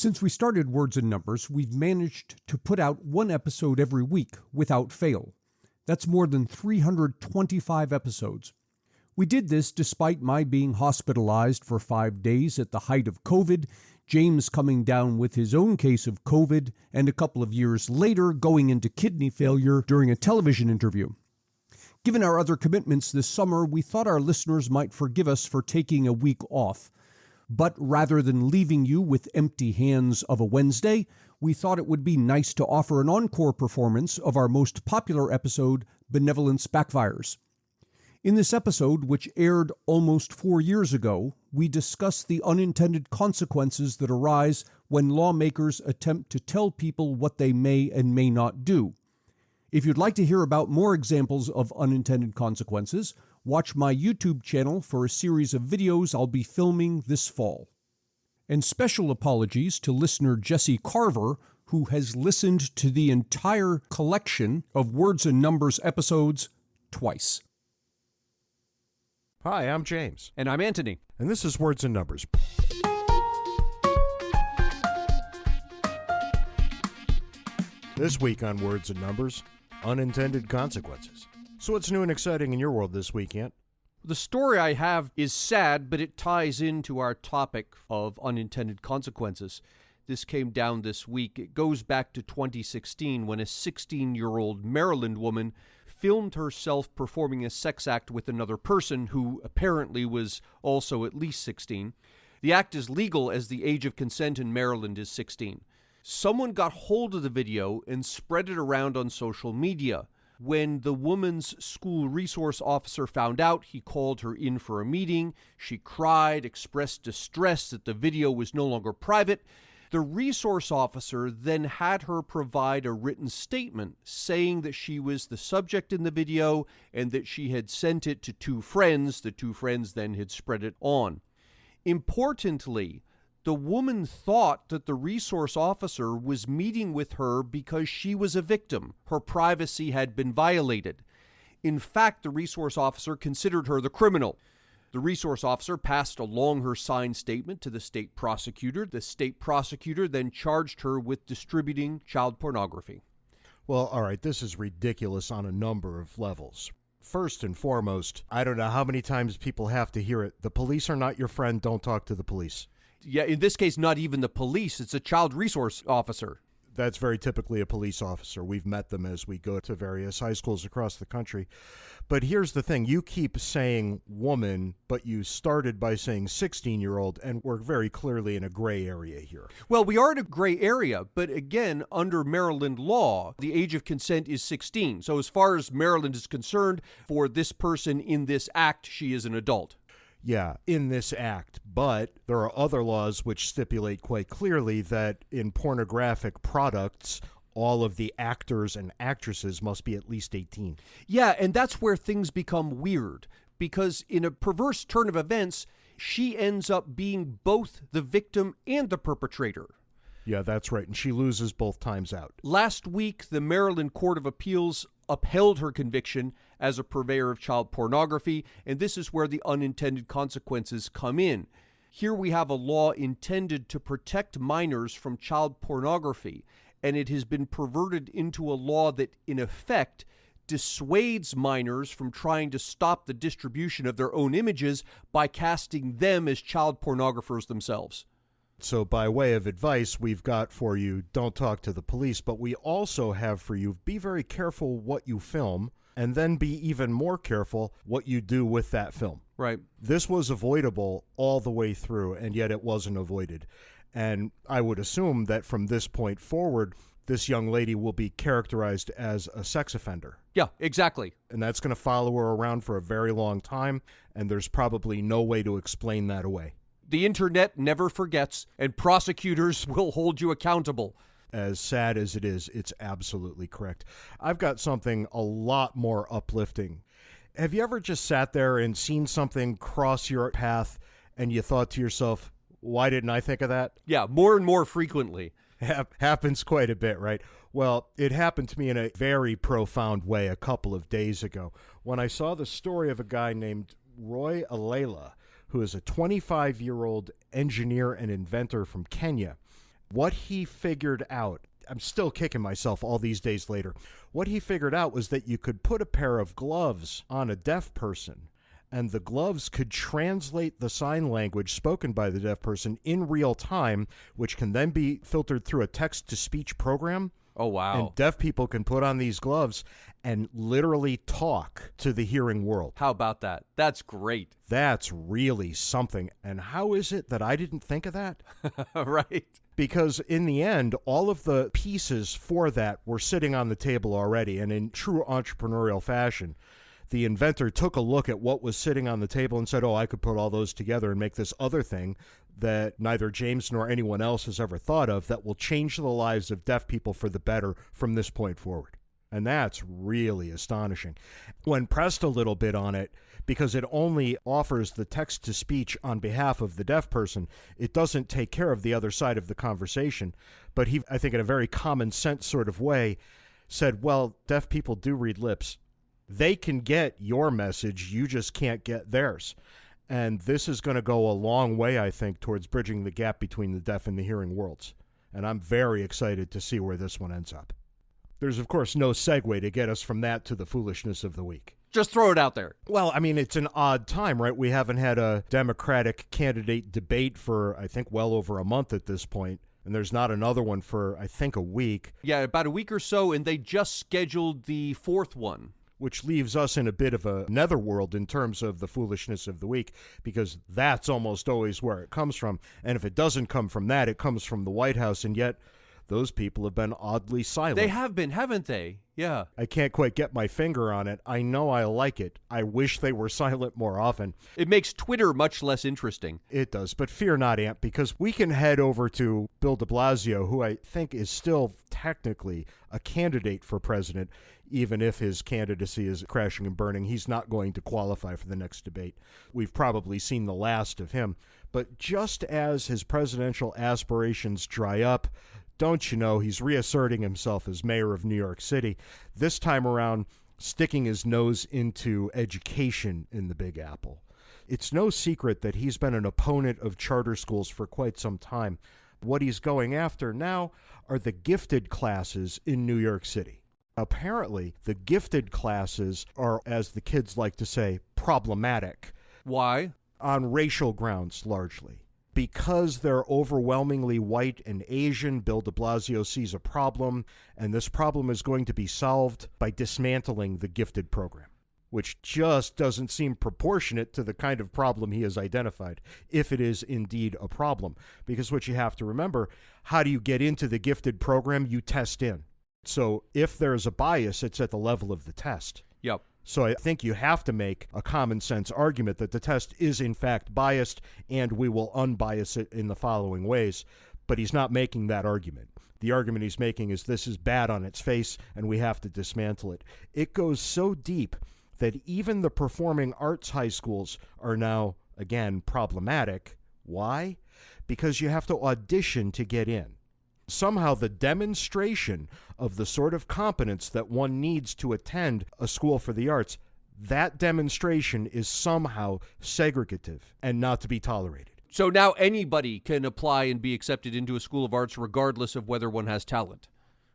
Since we started Words and Numbers, we've managed to put out one episode every week without fail. That's more than 325 episodes. We did this despite my being hospitalized for 5 days at the height of COVID, James coming down with his own case of COVID, and a couple of years later going into kidney failure during a television interview. Given our other commitments this summer, we thought our listeners might forgive us for taking a week off. But rather than leaving you with empty hands of a Wednesday, we thought it would be nice to offer an encore performance of our most popular episode, Benevolence, Backfires. In this episode, which aired almost 4 years ago, we discuss the unintended consequences that arise when lawmakers attempt to tell people what they may and may not do. If you'd like to hear about more examples of unintended consequences, watch my YouTube channel for a series of videos I'll be filming this fall. And special apologies to listener Jesse Carver, who has listened to the entire collection of Words and Numbers episodes twice. Hi, I'm James. And I'm Antony. And this is Words and Numbers. This week on Words and Numbers, unintended consequences. So what's new and exciting in your world this week, Ant? The story I have is sad, but it ties into our topic of unintended consequences. This came down this week. It goes back to 2016 when a 16-year-old Maryland woman filmed herself performing a sex act with another person who apparently was also at least 16. The act is legal as the age of consent in Maryland is 16. Someone got hold of the video and spread it around on social media. When the woman's school resource officer found out, he called her in for a meeting. She cried, expressed distress that the video was no longer private. The resource officer then had her provide a written statement saying that she was the subject in the video and that she had sent it to 2 friends. The 2 friends then had spread it on. Importantly, the woman thought that the resource officer was meeting with her because she was a victim. Her privacy had been violated. In fact, the resource officer considered her the criminal. The resource officer passed along her signed statement to the state prosecutor. The state prosecutor then charged her with distributing child pornography. Well, all right, this is ridiculous on a number of levels. First and foremost, I don't know how many times people have to hear it. The police are not your friend. Don't talk to the police. Yeah, in this case, not even the police. It's a child resource officer. That's very typically a police officer. We've met them as we go to various high schools across the country. But here's the thing. You keep saying woman, but you started by saying 16-year-old, and we're very clearly in a gray area here. Well, we are in a gray area, but again, under Maryland law, the age of consent is 16. So as far as Maryland is concerned, for this person in this act, she is an adult. Yeah, in this act, but there are other laws which stipulate quite clearly that in pornographic products, all of the actors and actresses must be at least 18. Yeah, and that's where things become weird, because in a perverse turn of events, she ends up being both the victim and the perpetrator. Yeah, that's right, and she loses both times out. Last week, the Maryland Court of Appeals upheld her conviction as a purveyor of child pornography, and this is where the unintended consequences come in. Here we have a law intended to protect minors from child pornography, and it has been perverted into a law that, in effect, dissuades minors from trying to stop the distribution of their own images by casting them as child pornographers themselves. So by way of advice, we've got for you, don't talk to the police, but we also have for you, be very careful what you film, and then be even more careful what you do with that film. Right. This was avoidable all the way through, and yet it wasn't avoided. And I would assume that from this point forward, this young lady will be characterized as a sex offender. Yeah, exactly. And that's going to follow her around for a very long time, and there's probably no way to explain that away. The internet never forgets, and prosecutors will hold you accountable. As sad as it is, it's absolutely correct. I've got something a lot more uplifting. Have you ever just sat there and seen something cross your path and you thought to yourself, why didn't I think of that? Yeah, more and more frequently. Happens quite a bit, right? Well, it happened to me in a very profound way a couple of days ago when I saw the story of a guy named Roy Alela, who is a 25-year-old engineer and inventor from Kenya. What he figured out, I'm still kicking myself all these days later. What he figured out was that you could put a pair of gloves on a deaf person, and the gloves could translate the sign language spoken by the deaf person in real time, which can then be filtered through a text-to-speech program. Oh, wow. And deaf people can put on these gloves and literally talk to the hearing world. How about that? That's great. That's really something. And how is it that I didn't think of that? Right. Because in the end, all of the pieces for that were sitting on the table already. And in true entrepreneurial fashion, the inventor took a look at what was sitting on the table and said, oh, I could put all those together and make this other thing that neither James nor anyone else has ever thought of that will change the lives of deaf people for the better from this point forward. And that's really astonishing. When pressed a little bit on it, because it only offers the text-to-speech on behalf of the deaf person, it doesn't take care of the other side of the conversation. But he, I think in a very common sense sort of way, said, well, deaf people do read lips. They can get your message, you just can't get theirs. And this is going to go a long way, I think, towards bridging the gap between the deaf and the hearing worlds. And I'm very excited to see where this one ends up. There's, of course, no segue to get us from that to the foolishness of the week. Just throw it out there. Well, I mean, it's an odd time, right? We haven't had a Democratic candidate debate for, I think, well over a month at this point. And there's not another one for, I think, a week. Yeah, about a week or so, and they just scheduled the fourth one. Which leaves us in a bit of a netherworld in terms of the foolishness of the week, because that's almost always where it comes from. And if it doesn't come from that, it comes from the White House, and yet those people have been oddly silent. They have been, haven't they? Yeah. I can't quite get my finger on it. I know I like it. I wish they were silent more often. It makes Twitter much less interesting. It does, but fear not, Ant, because we can head over to Bill de Blasio, who I think is still technically a candidate for president, even if his candidacy is crashing and burning. He's not going to qualify for the next debate. We've probably seen the last of him. But just as his presidential aspirations dry up, don't you know, he's reasserting himself as mayor of New York City, this time around sticking his nose into education in the Big Apple. It's no secret that he's been an opponent of charter schools for quite some time. What he's going after now are the gifted classes in New York City. Apparently, the gifted classes are, as the kids like to say, problematic. Why? On racial grounds, largely. Because they're overwhelmingly white and Asian, Bill de Blasio sees a problem, and this problem is going to be solved by dismantling the gifted program, which just doesn't seem proportionate to the kind of problem he has identified, if it is indeed a problem. Because what you have to remember, how do you get into the gifted program? You test in. So if there's a bias, it's at the level of the test. Yep. So I think you have to make a common sense argument that the test is in fact biased, and we will unbias it in the following ways. But he's not making that argument. The argument he's making is this is bad on its face, and we have to dismantle it. It goes so deep that even the performing arts high schools are now, again, problematic. Why? Because you have to audition to get in. Somehow the demonstration of the sort of competence that one needs to attend a school for the arts, that demonstration is somehow segregative and not to be tolerated. So now anybody can apply and be accepted into a school of arts regardless of whether one has talent.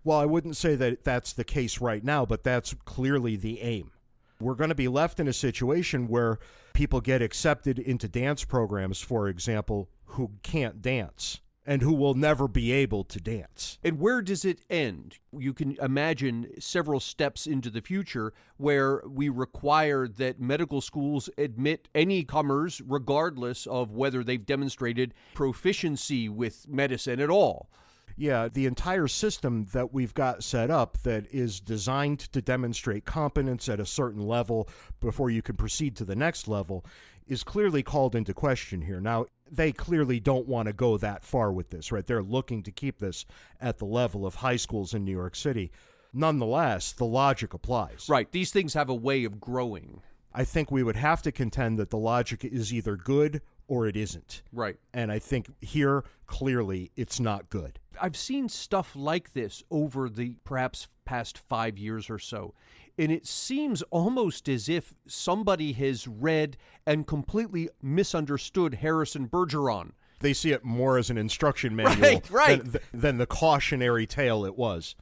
Well, I wouldn't say that that's the case right now, but that's clearly the aim. We're going to be left in a situation where people get accepted into dance programs, for example, who can't dance and who will never be able to dance. And where does it end? You can imagine several steps into the future where we require that medical schools admit any comers regardless of whether they've demonstrated proficiency with medicine at all. Yeah, the entire system that we've got set up that is designed to demonstrate competence at a certain level before you can proceed to the next level is clearly called into question here. Now, they clearly don't want to go that far with this, right? They're looking to keep this at the level of high schools in New York City. Nonetheless, the logic applies. Right. These things have a way of growing. I think we would have to contend that the logic is either good or it isn't. Right. And I think here, clearly, it's not good. I've seen stuff like this over the perhaps past 5 years or so, and it seems almost as if somebody has read and completely misunderstood Harrison Bergeron. They see it more as an instruction manual right. than the cautionary tale it was.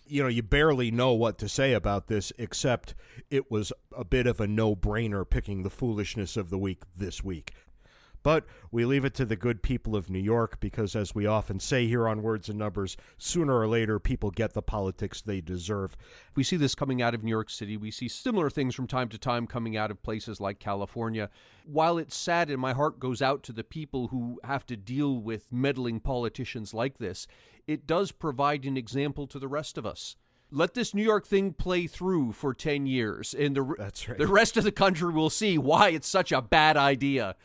You know, you barely know what to say about this, except it was a bit of a no-brainer picking the foolishness of the week this week. But we leave it to the good people of New York because, as we often say here on Words and Numbers, sooner or later people get the politics they deserve. We see this coming out of New York City. We see similar things from time to time coming out of places like California. While it's sad and my heart goes out to the people who have to deal with meddling politicians like this, it does provide an example to the rest of us. Let this New York thing play through for 10 years, and That's right. the rest of the country will see why it's such a bad idea.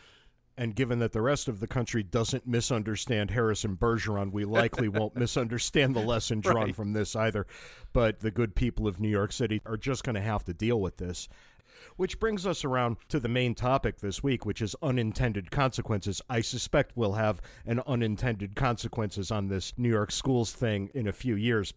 And given that the rest of the country doesn't misunderstand Harrison Bergeron, we likely won't misunderstand the lesson drawn from this either. But the good people of New York City are just going to have to deal with this. Which brings us around to the main topic this week, which is unintended consequences. I suspect we'll have an unintended consequences on this New York schools thing in a few years.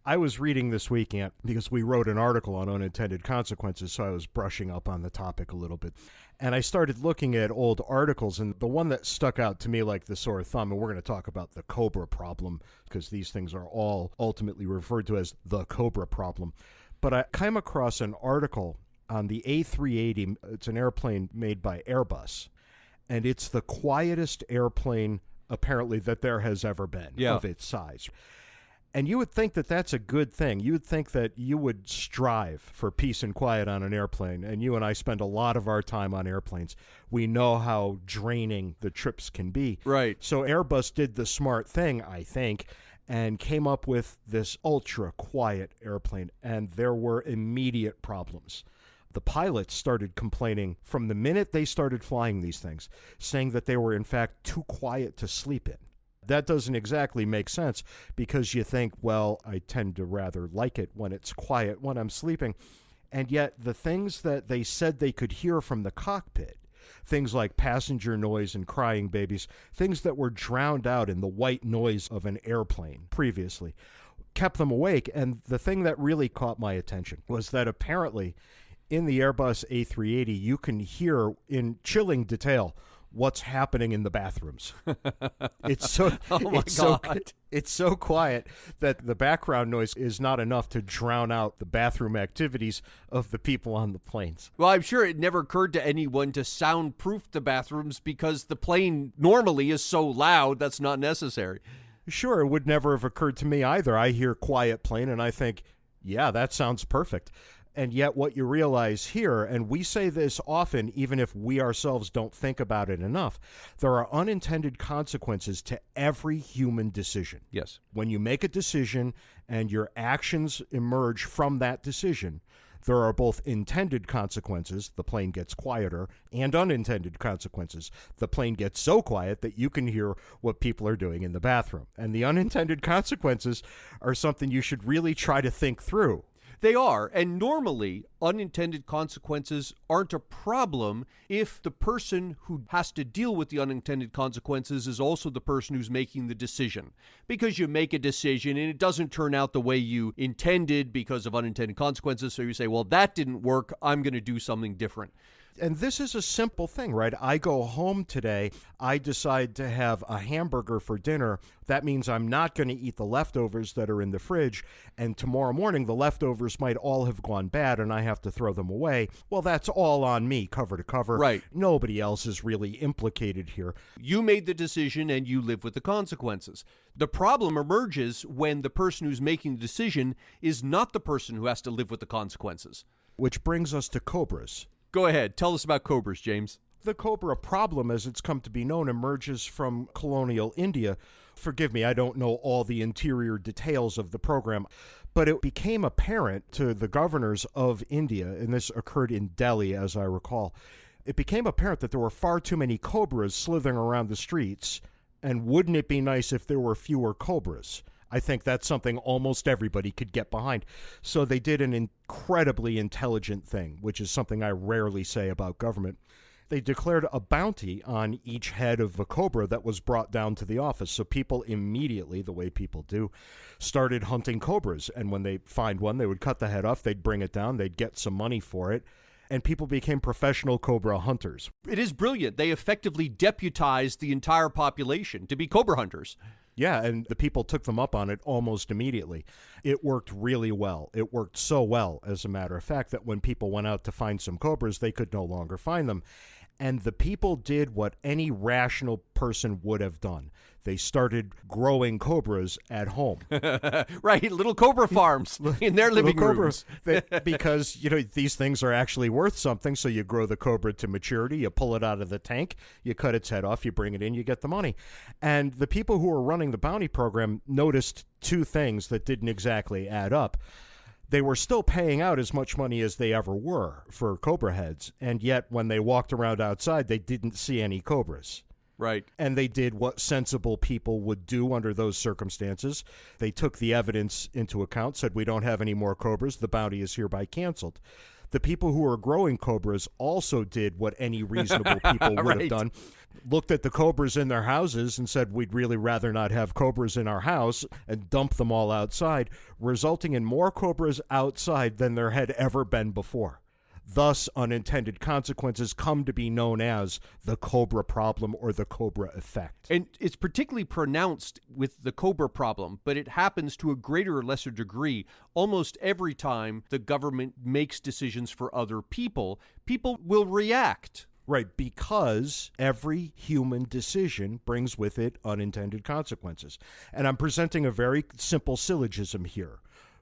I was reading this week, Ant, because we wrote an article on unintended consequences, so I was brushing up on the topic a little bit. And I started looking at old articles, and the one that stuck out to me like the sore thumb, and we're going to talk about the Cobra problem, because these things are all ultimately referred to as the Cobra problem. But I came across an article on the A380. It's an airplane made by Airbus, and it's the quietest airplane, apparently, that there has ever been of its size. And you would think that that's a good thing. You would think that you would strive for peace and quiet on an airplane. And you and I spend a lot of our time on airplanes. We know how draining the trips can be. Right. So Airbus did the smart thing, I think, and came up with this ultra-quiet airplane. And there were immediate problems. The pilots started complaining from the minute they started flying these things, saying that they were, in fact, too quiet to sleep in. That doesn't exactly make sense because you think, well, I tend to rather like it when it's quiet when I'm sleeping. And yet the things that they said they could hear from the cockpit, things like passenger noise and crying babies, things that were drowned out in the white noise of an airplane previously, kept them awake. And the thing that really caught my attention was that apparently in the Airbus A380, you can hear in chilling detail what's happening in the bathrooms. It's so it's so quiet that the background noise is not enough to drown out the bathroom activities of the people on the planes. Well, I'm sure it never occurred to anyone to soundproof the bathrooms because the plane normally is so loud that's not necessary. Sure, it would never have occurred to me either. I hear quiet plane and I think, yeah, that sounds perfect. And yet what you realize here, and we say this often even if we ourselves don't think about it enough, there are unintended consequences to every human decision. Yes. When you make a decision and your actions emerge from that decision, there are both intended consequences, the plane gets quieter, and unintended consequences. The plane gets so quiet that you can hear what people are doing in the bathroom. And the unintended consequences are something you should really try to think through. They are, and normally unintended consequences aren't a problem if the person who has to deal with the unintended consequences is also the person who's making the decision. Because you make a decision and it doesn't turn out the way you intended because of unintended consequences, so you say, well, that didn't work, I'm going to do something different. And this is a simple thing, right? I go home today, I decide to have a hamburger for dinner. That means I'm not going to eat the leftovers that are in the fridge. And tomorrow morning, the leftovers might all have gone bad and I have to throw them away. Well, that's all on me, cover to cover. Right. Nobody else is really implicated here. You made the decision and you live with the consequences. The problem emerges when the person who's making the decision is not the person who has to live with the consequences. Which brings us to cobras. Go ahead. Tell us about cobras, James. The cobra problem, as it's come to be known, emerges from colonial India. Forgive me, I don't know all the interior details of the program, but it became apparent to the governors of India, and this occurred in Delhi, as I recall. It became apparent that there were far too many cobras slithering around the streets, and wouldn't it be nice if there were fewer cobras? I think that's something almost everybody could get behind. So they did an incredibly intelligent thing, which is something I rarely say about government. They declared a bounty on each head of a cobra that was brought down to the office. So people immediately, the way people do, started hunting cobras. And when they find one, they would cut the head off, they'd bring it down, they'd get some money for it. and people became professional cobra hunters. It is brilliant. They effectively deputized the entire population to be cobra hunters. Yeah, and the people took them up on it almost immediately. It worked really well. It worked so well, as a matter of fact, that when people went out to find some cobras, they could no longer find them. And the people did what any rational person would have done. They started growing cobras at home. Right, little cobra farms in their living rooms. Because, these things are actually worth something, so you grow the cobra to maturity, you pull it out of the tank, you cut its head off, you bring it in, you get the money. And the people who were running the bounty program noticed two things that didn't exactly add up. They were still paying out as much money as they ever were for cobra heads, and yet when they walked around outside, they didn't see any cobras. Right. And they did what sensible people would do under those circumstances. They took the evidence into account, said, we don't have any more cobras, the bounty is hereby canceled. The people who were growing cobras also did what any reasonable people would have done. Looked at the cobras in their houses and said, we'd really rather not have cobras in our house, and dumped them all outside, resulting in more cobras outside than there had ever been before. Thus, unintended consequences come to be known as the cobra problem or the cobra effect. And it's particularly pronounced with the cobra problem, but it happens to a greater or lesser degree almost every time the government makes decisions for other people. People will react. Right, because every human decision brings with it unintended consequences. And I'm presenting a very simple syllogism here.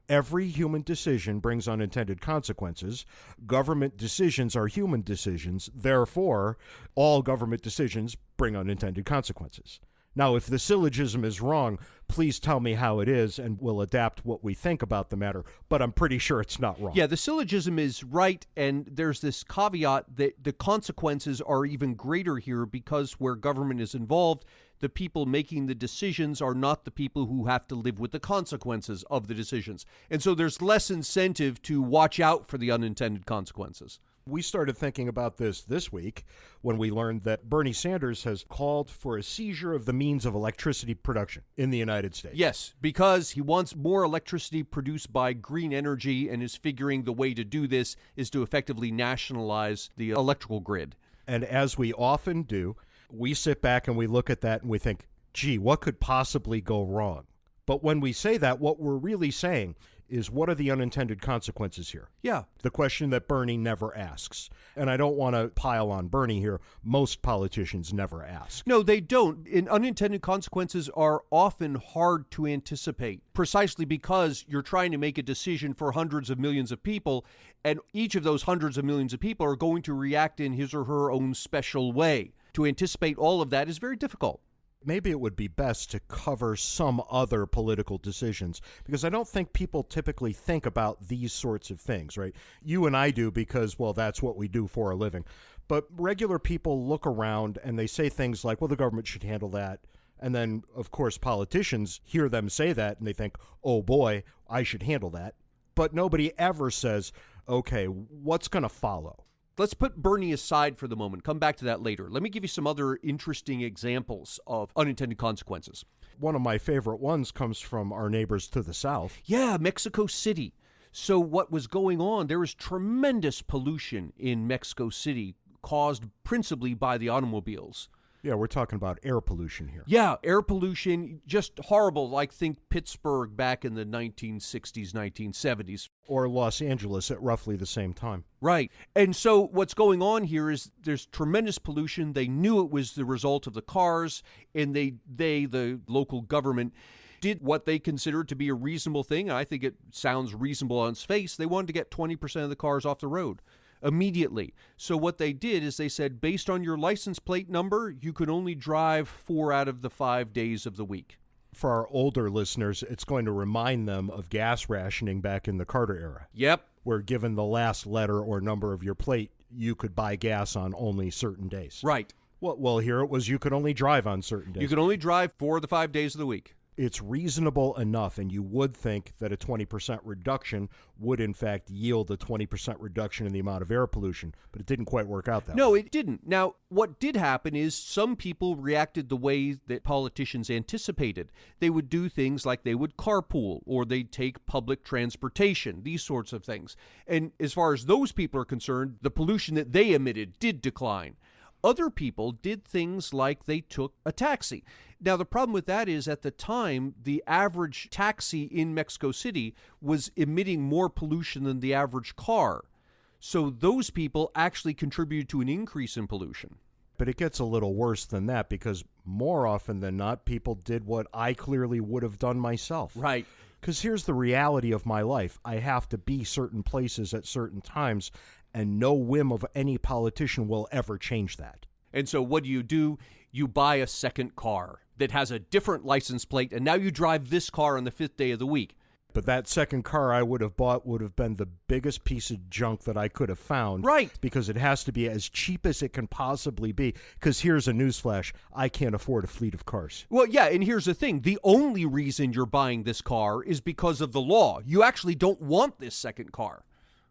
Every human decision brings unintended consequences. Government decisions are human decisions. Therefore, all government decisions bring unintended consequences. Now, if the syllogism is wrong, please tell me how it is, and we'll adapt what we think about the matter. But I'm pretty sure it's not wrong. Yeah, the syllogism is right, and there's this caveat that the consequences are even greater here because where government is involved, the people making the decisions are not the people who have to live with the consequences of the decisions. And so there's less incentive to watch out for the unintended consequences. We started thinking about this week when we learned that Bernie Sanders has called for a seizure of the means of electricity production in the United States. Yes, because he wants more electricity produced by green energy and is figuring the way to do this is to effectively nationalize the electrical grid. And as we often do, we sit back and we look at that and we think, gee, what could possibly go wrong? But when we say that, what we're really saying is, what are the unintended consequences here? Yeah. The question that Bernie never asks. And I don't want to pile on Bernie here. Most politicians never ask. No, they don't. And unintended consequences are often hard to anticipate, precisely because you're trying to make a decision for hundreds of millions of people, and each of those hundreds of millions of people are going to react in his or her own special way. To anticipate all of that is very difficult. Maybe it would be best to cover some other political decisions, because I don't think people typically think about these sorts of things, right? You and I do because, well, that's what we do for a living. But regular people look around and they say things like, well, the government should handle that. And then, of course, politicians hear them say that and they think, oh boy, I should handle that. But nobody ever says, okay, what's going to follow? Let's put Bernie aside for the moment. Come back to that later. Let me give you some other interesting examples of unintended consequences. One of my favorite ones comes from our neighbors to the south. Yeah, Mexico City. So what was going on? There was tremendous pollution in Mexico City caused principally by the automobiles. Yeah, we're talking about air pollution here. Yeah, air pollution, just horrible. Like, think Pittsburgh back in the 1960s, 1970s. Or Los Angeles at roughly the same time. Right. And so what's going on here is there's tremendous pollution. They knew it was the result of the cars, and they the local government, did what they considered to be a reasonable thing. I think it sounds reasonable on its face. They wanted to get 20% of the cars off the road immediately. So what they did is they said, based on your license plate number, you could only drive 4 out of the 5 days of the week. For our older listeners, it's going to remind them of gas rationing back in the Carter era. Yep. Where given the last letter or number of your plate, you could buy gas on only certain days. Right. Well, here it was you could only drive on certain days. You could only drive 4 of the 5 days of the week. It's reasonable enough, and you would think that a 20% reduction would, in fact, yield a 20% reduction in the amount of air pollution, but it didn't quite work out that way. No, it didn't. Now, what did happen is some people reacted the way that politicians anticipated. They would do things like they would carpool, or they'd take public transportation, these sorts of things. And as far as those people are concerned, the pollution that they emitted did decline. Other people did things like they took a taxi. Now, the problem with that is at the time, the average taxi in Mexico City was emitting more pollution than the average car. So those people actually contributed to an increase in pollution. But it gets a little worse than that, because more often than not, people did what I clearly would have done myself. Right. Because here's the reality of my life. I have to be certain places at certain times, and no whim of any politician will ever change that. And so what do? You buy a second car that has a different license plate, and now you drive this car on the 5th day of the week. But that second car I would have bought would have been the biggest piece of junk that I could have found. Right. Because it has to be as cheap as it can possibly be. Because here's a newsflash. I can't afford a fleet of cars. Well, yeah, and here's the thing. The only reason you're buying this car is because of the law. You actually don't want this second car.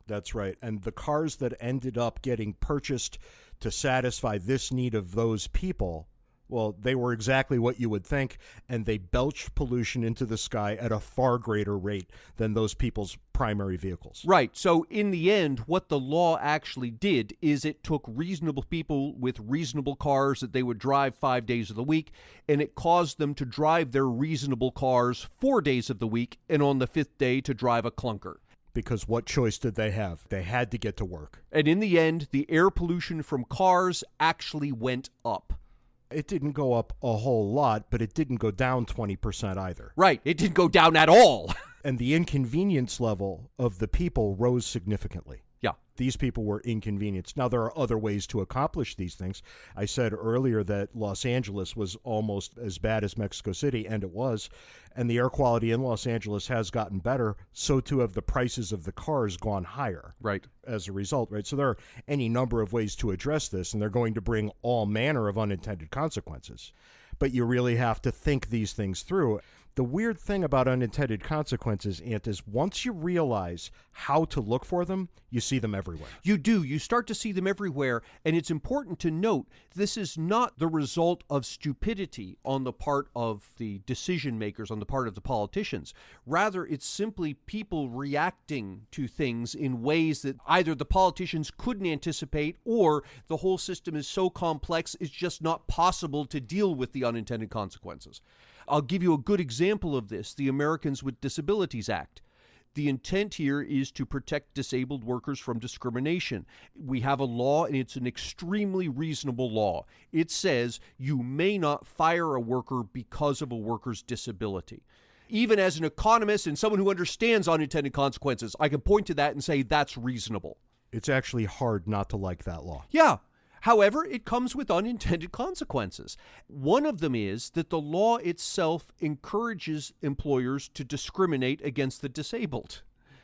That's right. And the cars that ended up getting purchased to satisfy this need of those people, well, they were exactly what you would think, and they belched pollution into the sky at a far greater rate than those people's primary vehicles. Right. So in the end, what the law actually did is it took reasonable people with reasonable cars that they would drive 5 days of the week, and it caused them to drive their reasonable cars 4 days of the week, and on the 5th day to drive a clunker. Because what choice did they have? They had to get to work. And in the end, the air pollution from cars actually went up. It didn't go up a whole lot, but it didn't go down 20% either. Right. It didn't go down at all. And the inconvenience level of the people rose significantly. Yeah. These people were inconvenienced. Now, there are other ways to accomplish these things. I said earlier that Los Angeles was almost as bad as Mexico City, and it was. And the air quality in Los Angeles has gotten better. So, too, have the prices of the cars gone higher. Right. As a result, right? So there are any number of ways to address this, and they're going to bring all manner of unintended consequences. But you really have to think these things through. The weird thing about unintended consequences, Ant, is once you realize how to look for them, you see them everywhere. You do. You start to see them everywhere. And it's important to note, this is not the result of stupidity on the part of the decision makers, on the part of the politicians. Rather, it's simply people reacting to things in ways that either the politicians couldn't anticipate, or the whole system is so complex it's just not possible to deal with the unintended consequences. I'll give you a good example of this, the Americans with Disabilities Act. The intent here is to protect disabled workers from discrimination. We have a law, and it's an extremely reasonable law. It says you may not fire a worker because of a worker's disability. Even as an economist and someone who understands unintended consequences, I can point to that and say that's reasonable. It's actually hard not to like that law. Yeah. However, it comes with unintended consequences. One of them is that the law itself encourages employers to discriminate against the disabled.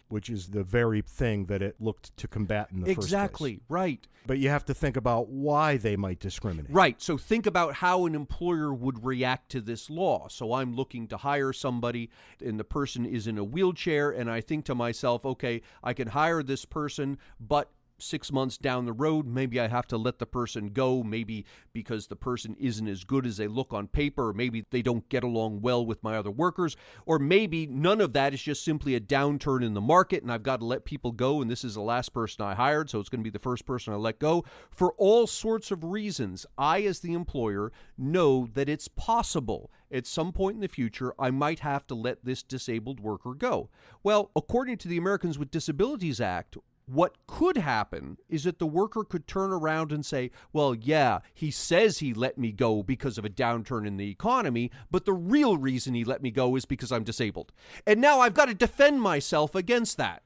Which is the very thing that it looked to combat in the first place. Exactly, right. But you have to think about why they might discriminate. Right, so think about how an employer would react to this law. So I'm looking to hire somebody, and the person is in a wheelchair, and I think to myself, okay, I can hire this person, but 6 months down the road, maybe I have to let the person go, maybe because the person isn't as good as they look on paper, or maybe they don't get along well with my other workers, or maybe none of that is just simply a downturn in the market and I've got to let people go, and this is the last person I hired, so it's going to be the first person I let go. For all sorts of reasons, I, as the employer, know that it's possible at some point in the future I might have to let this disabled worker go. Well, according to the Americans with Disabilities Act, what could happen is that the worker could turn around and say, well, yeah, he says he let me go because of a downturn in the economy, but the real reason he let me go is because I'm disabled. And now I've got to defend myself against that.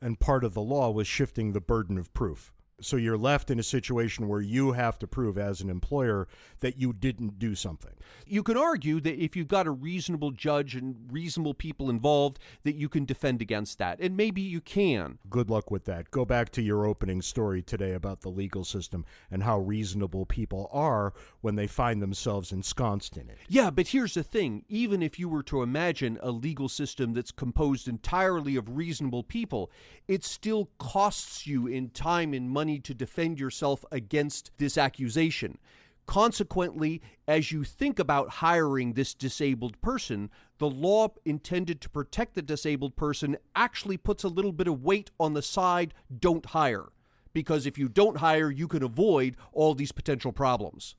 And part of the law was shifting the burden of proof. So you're left in a situation where you have to prove as an employer that you didn't do something. You can argue that if you've got a reasonable judge and reasonable people involved, that you can defend against that. And maybe you can. Good luck with that. Go back to your opening story today about the legal system and how reasonable people are when they find themselves ensconced in it. Yeah, but here's the thing. Even if you were to imagine a legal system that's composed entirely of reasonable people, it still costs you in time and money to defend yourself against this accusation. Consequently, as you think about hiring this disabled person, the law intended to protect the disabled person actually puts a little bit of weight on the side, don't hire. Because if you don't hire, you can avoid all these potential problems.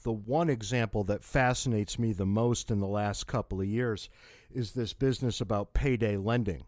The one example that fascinates me the most in the last couple of years is this business about payday lending.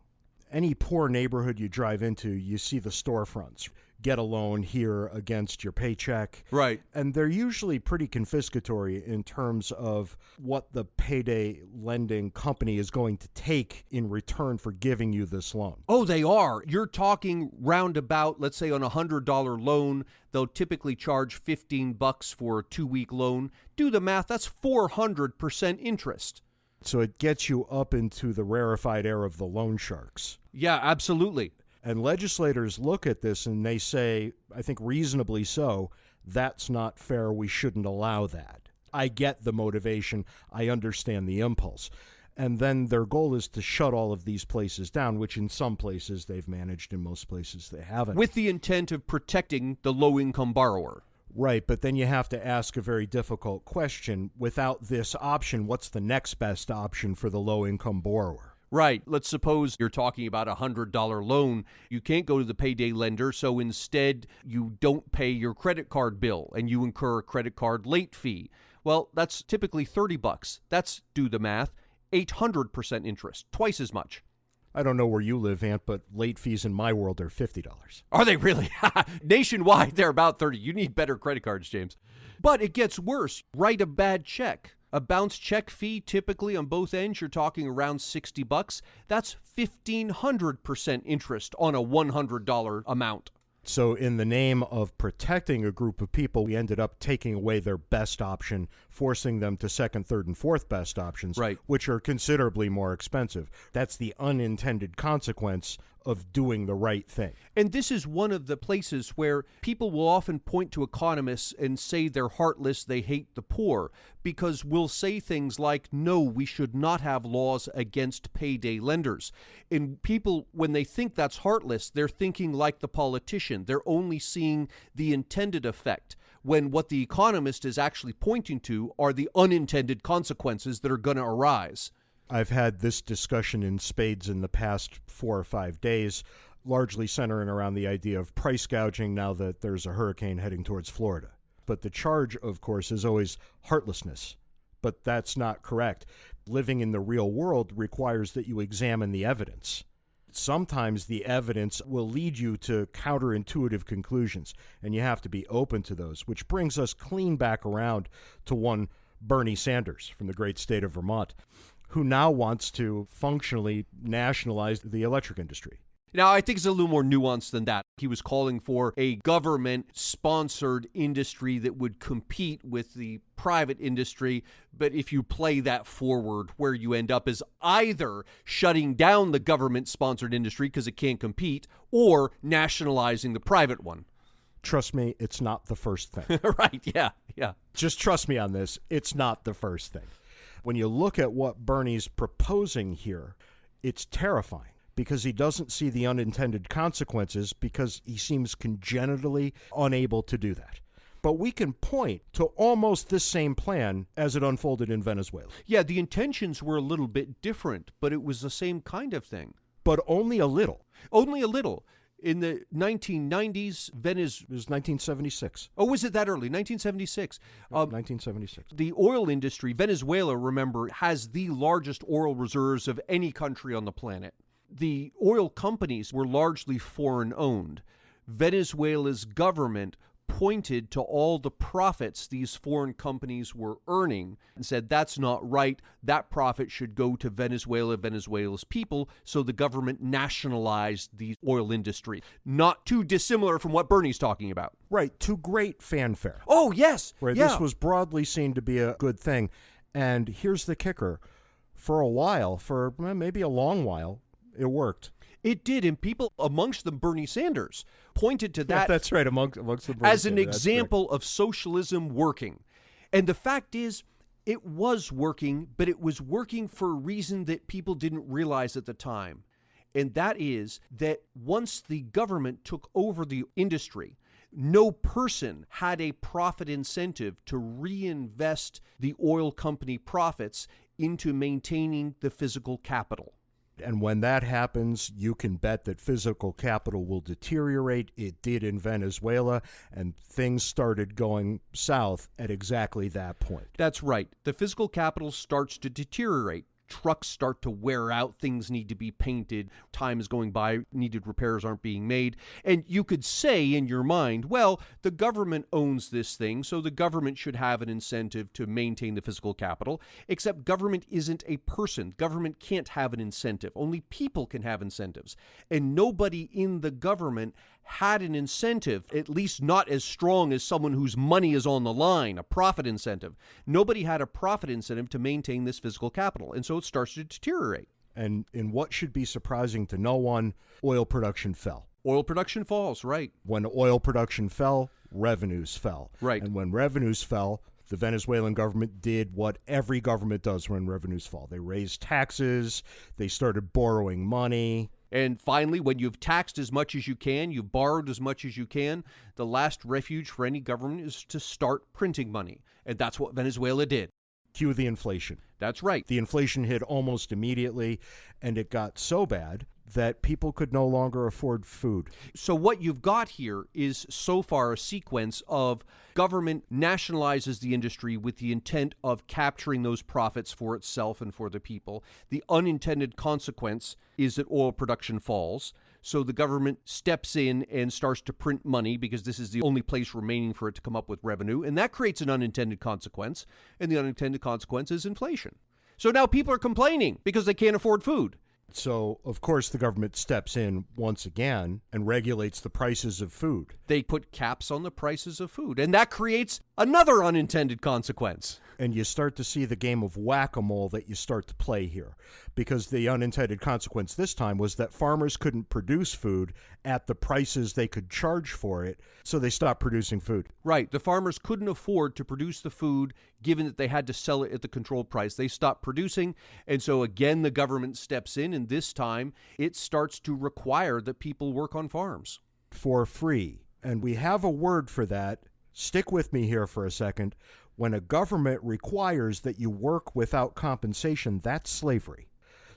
Any poor neighborhood you drive into, you see the storefronts. Get a loan here against your paycheck. Right. And they're usually pretty confiscatory in terms of what the payday lending company is going to take in return for giving you this loan. Oh, they are. You're talking roundabout, let's say on a $100 loan, they'll typically charge $15 for a 2-week loan. Do the math, that's 400% interest. So it gets you up into the rarefied air of the loan sharks. Yeah, absolutely. And legislators look at this and they say, I think reasonably so, that's not fair. We shouldn't allow that. I get the motivation. I understand the impulse. And then their goal is to shut all of these places down, which in some places they've managed, in most places they haven't. With the intent of protecting the low-income borrower. Right, but then you have to ask a very difficult question. Without this option, what's the next best option for the low-income borrower? Right. Let's suppose you're talking about a $100 loan. You can't go to the payday lender, so instead you don't pay your credit card bill and you incur a credit card late fee. Well, that's typically $30. That's, do the math, 800% interest, twice as much. I don't know where you live, Ant, but late fees in my world are $50. Are they really? Nationwide, they're about 30. You need better credit cards, James. But it gets worse. Write a bad check. A bounce check fee, typically on both ends, you're talking around $60. That's 1,500% interest on a $100 amount. So in the name of protecting a group of people, we ended up taking away their best option, forcing them to second, third, and fourth best options, right, which are considerably more expensive. That's the unintended consequence of doing the right thing. And this is one of the places where people will often point to economists and say they're heartless, they hate the poor, because we'll say things like, no, we should not have laws against payday lenders. And people, when they think that's heartless, they're thinking like the politician. They're only seeing the intended effect, when what the economist is actually pointing to are the unintended consequences that are going to arise. I've had this discussion in spades in the past 4 or 5 days, largely centering around the idea of price gouging now that there's a hurricane heading towards Florida. But the charge, of course, is always heartlessness. But that's not correct. Living in the real world requires that you examine the evidence. Sometimes the evidence will lead you to counterintuitive conclusions, and you have to be open to those, which brings us clean back around to one Bernie Sanders from the great state of Vermont, who now wants to functionally nationalize the electric industry. Now, I think it's a little more nuanced than that. He was calling for a government-sponsored industry that would compete with the private industry. But if you play that forward, where you end up is either shutting down the government-sponsored industry because it can't compete, or nationalizing the private one. Trust me, it's not the first thing. Right, yeah. Just trust me on this. It's not the first thing. When you look at what Bernie's proposing here, it's terrifying because he doesn't see the unintended consequences because he seems congenitally unable to do that. But we can point to almost this same plan as it unfolded in Venezuela. Yeah, the intentions were a little bit different, but it was the same kind of thing. But only a little. Only a little. In the 1990s, Venezuela... It was 1976. Oh, was it that early? 1976. 1976. The oil industry, Venezuela, remember, has the largest oil reserves of any country on the planet. The oil companies were largely foreign-owned. Venezuela's government pointed to all the profits these foreign companies were earning and said, that's not right. That profit should go to Venezuela, Venezuela's people. So the government nationalized the oil industry. Not too dissimilar from what Bernie's talking about. Right, to great fanfare. Oh, yes. Where yeah. This was broadly seen to be a good thing. And here's the kicker. For a while, for maybe a long while, it worked. It did, and people, amongst them Bernie Sanders, pointed to that Yeah, that's right, amongst the Bernie as an Sanders, example of socialism working. And the fact is, it was working, but it was working for a reason that people didn't realize at the time. And that is that once the government took over the industry, no person had a profit incentive to reinvest the oil company profits into maintaining the physical capital. And when that happens, you can bet that physical capital will deteriorate. It did in Venezuela, and things started going south at exactly that point. That's right. The physical capital starts to deteriorate. Trucks start to wear out. Things need to be painted. Time is going by. Needed repairs aren't being made. And you could say in your mind, well, the government owns this thing, so the government should have an incentive to maintain the physical capital. Except government isn't a person. Government can't have an incentive. Only people can have incentives. And nobody in the government had an incentive, at least not as strong as someone whose money is on the line, a profit incentive. Nobody had a profit incentive to maintain this physical capital, and so it starts to deteriorate. And in what should be surprising to no one, oil production fell. Oil production falls, right. When oil production fell, revenues fell. Right. And when revenues fell, the Venezuelan government did what every government does when revenues fall. They raised taxes, they started borrowing money. And finally, when you've taxed as much as you can, you've borrowed as much as you can, the last refuge for any government is to start printing money. And that's what Venezuela did. Cue the inflation. That's right. The inflation hit almost immediately, and it got so bad that people could no longer afford food. So what you've got here is so far a sequence of government nationalizes the industry with the intent of capturing those profits for itself and for the people. The unintended consequence is that oil production falls. So the government steps in and starts to print money because this is the only place remaining for it to come up with revenue. And that creates an unintended consequence. And the unintended consequence is inflation. So now people are complaining because they can't afford food. So, of course, the government steps in once again and regulates the prices of food. They put caps on the prices of food, and that creates another unintended consequence. And you start to see the game of whack-a-mole that you start to play here. Because the unintended consequence this time was that farmers couldn't produce food at the prices they could charge for it, so they stopped producing food. Right. The farmers couldn't afford to produce the food given that they had to sell it at the controlled price. They stopped producing, and so again the government steps in, and this time it starts to require that people work on farms. For free. And we have a word for that. Stick with me here for a second. When a government requires that you work without compensation, that's slavery.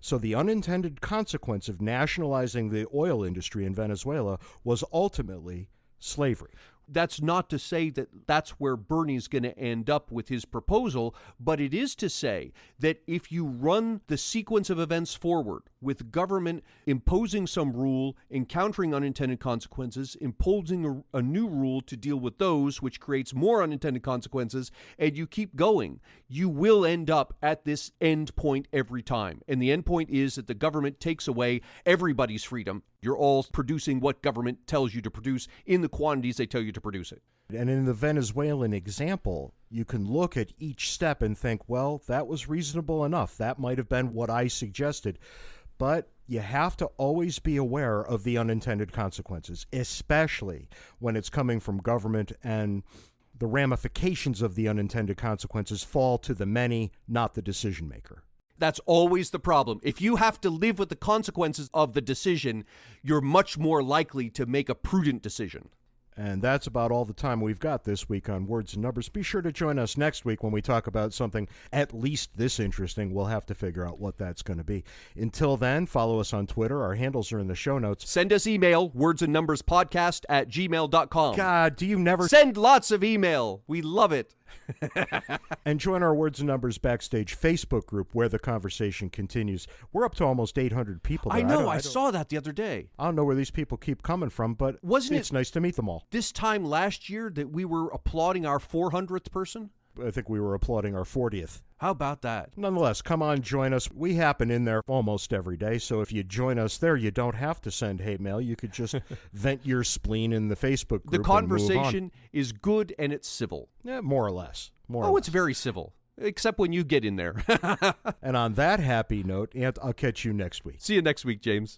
So the unintended consequence of nationalizing the oil industry in Venezuela was ultimately slavery. That's not to say that that's where Bernie's going to end up with his proposal, but it is to say that if you run the sequence of events forward with government imposing some rule, encountering unintended consequences, imposing a new rule to deal with those, which creates more unintended consequences, and you keep going, you will end up at this end point every time. And the end point is that the government takes away everybody's freedom. You're all producing what government tells you to produce in the quantities they tell you to produce it. And in the Venezuelan example, you can look at each step and think, well, that was reasonable enough. That might have been what I suggested. But you have to always be aware of the unintended consequences, especially when it's coming from government, and the ramifications of the unintended consequences fall to the many, not the decision maker. That's always the problem. If you have to live with the consequences of the decision, you're much more likely to make a prudent decision. And that's about all the time we've got this week on Words and Numbers. Be sure to join us next week when we talk about something at least this interesting. We'll have to figure out what that's going to be. Until then, follow us on Twitter. Our handles are in the show notes. Send us email, wordsandnumberspodcast@gmail.com. God, do you never... Send lots of email. We love it. And join our Words and Numbers Backstage Facebook group where the conversation continues. We're up to almost 800 people there. I know, I saw that the other day. I don't know where these people keep coming from, but it's nice to meet them all. This time last year that we were applauding our 400th person? I think we were applauding our 40th. How about that? Nonetheless, come on, join us. We happen in there almost every day, so if you join us there, you don't have to send hate mail. You could just vent your spleen in the Facebook group. The conversation is good and it's civil. Yeah, more or less. It's very civil, except when you get in there. And on that happy note, Ant, I'll catch you next week. See you next week, James.